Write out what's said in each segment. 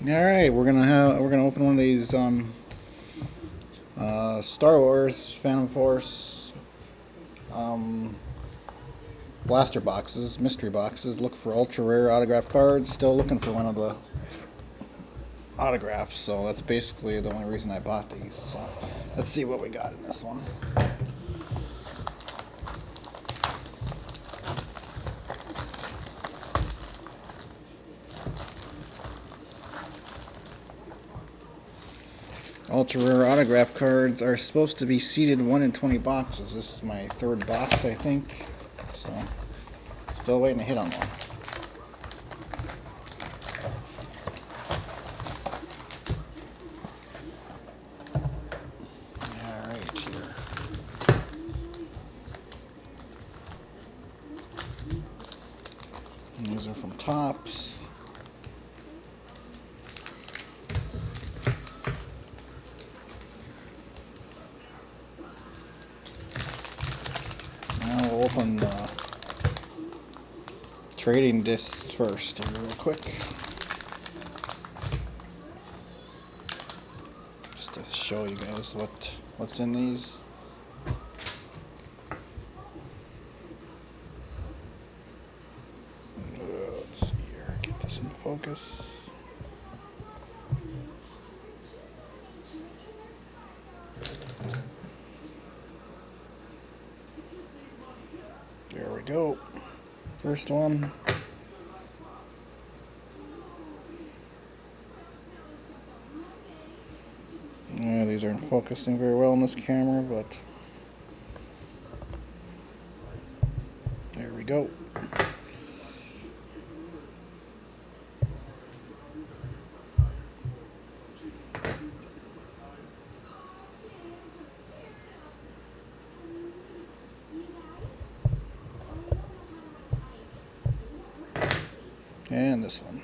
All right, we're gonna open one of these Star Wars Phantom Force blaster boxes, mystery boxes. Look for ultra rare autograph cards. Still looking for one of the autographs, so that's basically the only reason I bought these. So let's see what we got in this one. Ultra rare autograph cards are supposed to be seated 1 in 20 boxes. This is my third box, I think. So, still waiting to hit on one. Alright, here. And these are from Topps. Now we'll open the trading discs first here real quick. Just to show you guys what's in these. Let's see here, get this in focus. There we go. First one. Yeah, these aren't focusing very well in this camera, but there we go. And this one.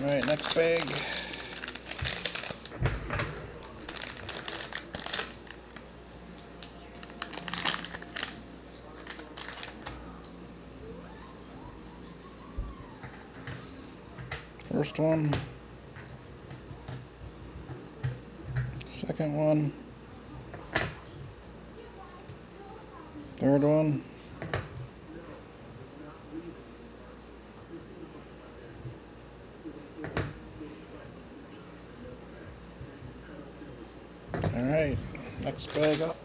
Alright, next bag. First one. Second one. Third one. Alright, next bag up.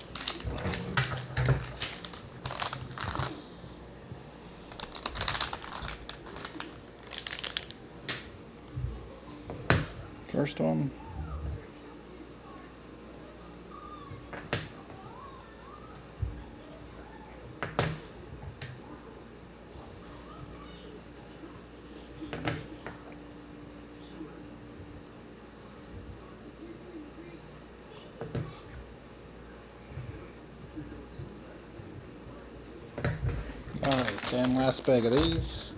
First one. Alright, and last bag of these.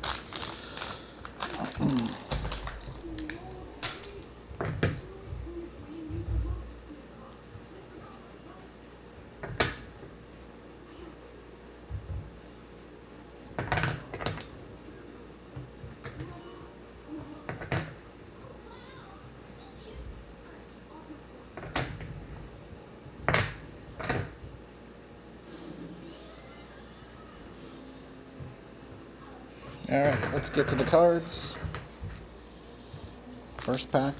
Alright, let's get to the cards. First pack.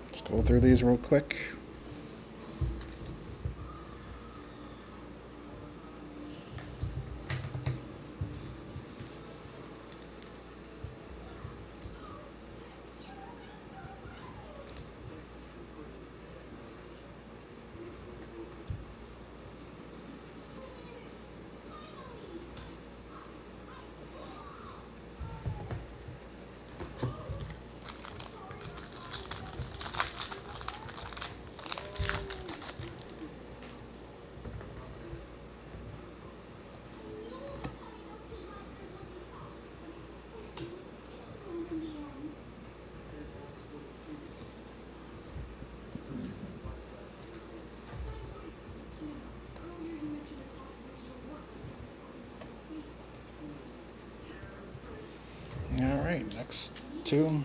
Let's go through these real quick. Next two.